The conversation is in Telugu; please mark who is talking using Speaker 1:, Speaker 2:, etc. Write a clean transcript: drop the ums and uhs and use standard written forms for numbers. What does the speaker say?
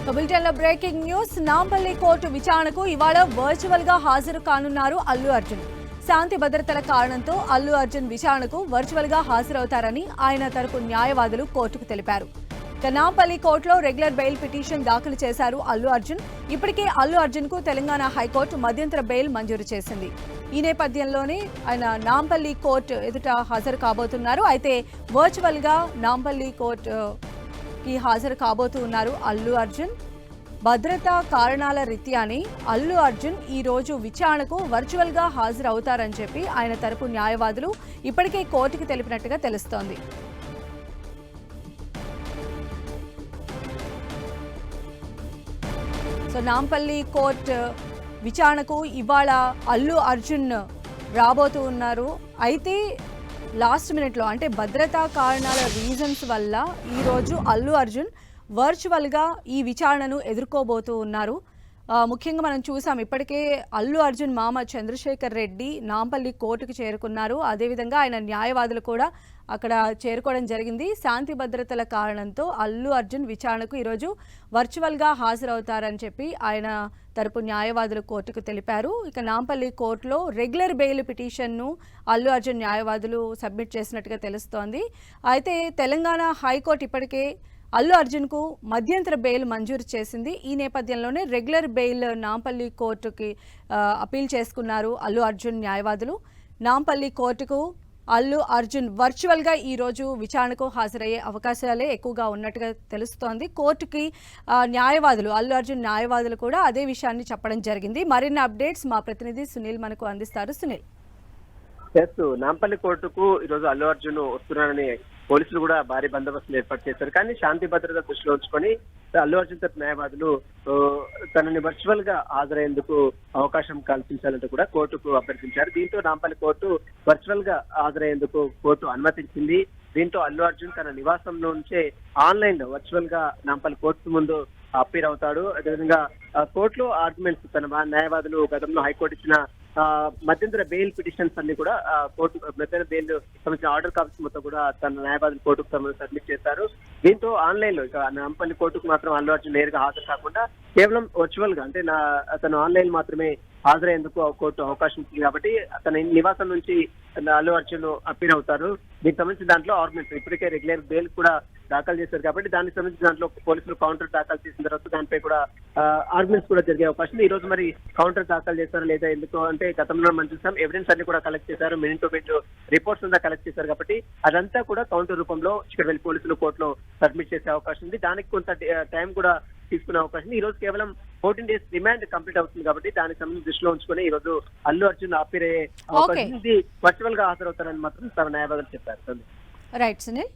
Speaker 1: బులెటిన్లో బ్రేకింగ్ న్యూస్. నాంపల్లి కోర్టు విచారణకు ఇవాళ వర్చువల్ గా హాజరు కానున్నారు అల్లు అర్జున్. శాంతి భద్రతల కారణంతో అల్లు అర్జున్ విచారణకు వర్చువల్ గా హాజరవుతారని ఆయన తరపు న్యాయవాదులు కోర్టుకు తెలిపారు. నాంపల్లి కోర్టులో రెగ్యులర్ బెయిల్ పిటిషన్ దాఖలు చేశారు అల్లు అర్జున్. ఇప్పటికే అల్లు అర్జున్ కు తెలంగాణ హైకోర్టు మధ్యంతర బెయిల్ మంజూరు చేసింది. ఈ నేపథ్యంలోనే ఆయన నాంపల్లి కోర్టు ఎదుట హాజరు కాబోతున్నారు. అయితే వర్చువల్ గా నాంపల్లి కోర్టుకి హాజరు కాబోతున్నారు అల్లు అర్జున్. భద్రతా కారణాల రీత్యానే అల్లు అర్జున్ ఈ రోజు విచారణకు వర్చువల్ గా హాజరవుతారని చెప్పి ఆయన తరపు న్యాయవాదులు ఇప్పటికే కోర్టుకు తెలిపినట్టుగా తెలుస్తోంది. నాంపల్లి కోర్టు విచారణకు ఇవాళ అల్లు అర్జున్ రాబోతూ ఉన్నారు. అయితే లాస్ట్ మినిట్లో అంటే భద్రతా కారణాల రీజన్స్ వల్ల ఈరోజు అల్లు అర్జున్ వర్చువల్గా ఈ విచారణను ఎదుర్కోబోతూ ఉన్నారు. ముఖ్యంగా మనం చూసాం, ఇప్పటికే అల్లు అర్జున్ మామ చంద్రశేఖర్ రెడ్డి నాంపల్లి కోర్టుకు చేరుకున్నారు. అదేవిధంగా ఆయన న్యాయవాదులు కూడా అక్కడ చేరుకోవడం జరిగింది. శాంతి భద్రతల కారణంతో అల్లు అర్జున్ విచారణకు ఈరోజు వర్చువల్గా హాజరవుతారని చెప్పి ఆయన తరపు న్యాయవాదులు కోర్టుకు తెలిపారు. ఇక నాంపల్లి కోర్టులో రెగ్యులర్ బెయిల్ పిటిషన్ను అల్లు అర్జున్ న్యాయవాదులు సబ్మిట్ చేసినట్టుగా తెలుస్తోంది. అయితే తెలంగాణ హైకోర్టు ఇప్పటికే అల్లు అర్జున్కు మధ్యంతర బెయిల్ మంజూరు చేసింది. ఈ నేపథ్యంలోనే రెగ్యులర్ బెయిల్ నాంపల్లి కోర్టుకి అపీల్ చేసుకున్నారు అల్లు అర్జున్ న్యాయవాదులు. నాంపల్లి కోర్టుకు అల్లు అర్జున్ వర్చువల్గా ఈరోజు విచారణకు హాజరయ్యే అవకాశాలే ఎక్కువగా ఉన్నట్టుగా తెలుస్తోంది. కోర్టుకి న్యాయవాదులు అల్లు అర్జున్ న్యాయవాదులు కూడా అదే విషయాన్ని చెప్పడం జరిగింది. మరిన్ని అప్డేట్స్ మా ప్రతినిధి సునీల్ మనకు అందిస్తారు. సునీల్,
Speaker 2: నాంపల్లి కోర్టుకు ఈరోజు అల్లు అర్జున్ వస్తున్నారని పోలీసులు కూడా భారీ బందోబస్తులు ఏర్పాటు చేశారు. కానీ శాంతి భద్రత దృష్టిలో ఉంచుకొని అల్లు అర్జున్ తరపు న్యాయవాదులు తనని వర్చువల్ గా హాజరయ్యేందుకు అవకాశం కల్పించాలంటూ కూడా కోర్టుకు అభ్యర్థించారు. దీంతో నాంపల్లి కోర్టు వర్చువల్ గా హాజరయ్యేందుకు కోర్టు అనుమతించింది. దీంతో అల్లు అర్జున్ తన నివాసంలో నుంచే ఆన్లైన్ లో వర్చువల్ గా నాంపల్లి కోర్టు ముందు అప్పీర్ అవుతాడు. అదేవిధంగా కోర్టులో ఆర్గ్యుమెంట్స్ తన న్యాయవాదులు గతంలో హైకోర్టు ఇచ్చిన మధ్యంతర బెయిల్ పిటిషన్స్ అన్ని కూడా కోర్టు మధ్యంతర బెయిల్ సంబంధించిన ఆర్డర్ కాపీస్ మొత్తం కూడా తన న్యాయవాదులు కోర్టుకు సబ్మిట్ చేశారు. దీంతో ఆన్లైన్ లో ఇక నాంపల్లి కోర్టుకు మాత్రం అల్లు అర్జున్ నేరుగా హాజరు కాకుండా కేవలం వర్చువల్ గా అంటే అతను ఆన్లైన్ మాత్రమే హాజరయ్యేందుకు కోర్టు అవకాశం ఇచ్చింది. కాబట్టి తన నివాసం నుంచి అల్లు అర్జున్ అప్పీర్ అవుతారు. దీనికి సంబంధించి దాంట్లో ఆర్గ్యుమెంట్స్ ఇప్పటికే రెగ్యులర్ బెయిల్ కూడా దాఖలు చేశారు. కాబట్టి దానికి సంబంధించి దాంట్లో పోలీసులు కౌంటర్ దాఖలు చేసిన తర్వాత దానిపై కూడా ఆర్గ్యుమెంట్స్ కూడా జరిగే అవకాశం. ఈ రోజు మరి కౌంటర్ దాఖలు చేస్తారా లేదా, ఎందుకు అంటే గతంలో మనం చూసాం ఎవిడెన్స్ అన్ని కూడా కలెక్ట్ చేశారు, మినిట్ టు మినిట్ రిపోర్ట్స్ అంతా కలెక్ట్ చేశారు. కాబట్టి అదంతా కూడా కౌంటర్ రూపంలో ఇక్కడ వెళ్ళి పోలీసులు కోర్టులో సబ్మిట్ చేసే అవకాశం ఉంది. దానికి కొంత టైం కూడా తీసుకునే అవకాశం. ఈ రోజు కేవలం 14 days రిమాండ్ కంప్లీట్ అవుతుంది. కాబట్టి దానికి సంబంధించి దృష్టిలో ఉంచుకొని ఈ రోజు అల్లు అర్జున్ అప్పీర్ అయ్యే అవకాశం ఉంది. వర్చువల్ గా హాజరవుతారని మాత్రం తమ న్యాయవాదులు చెప్పారు.
Speaker 1: రైట్ సునీల్.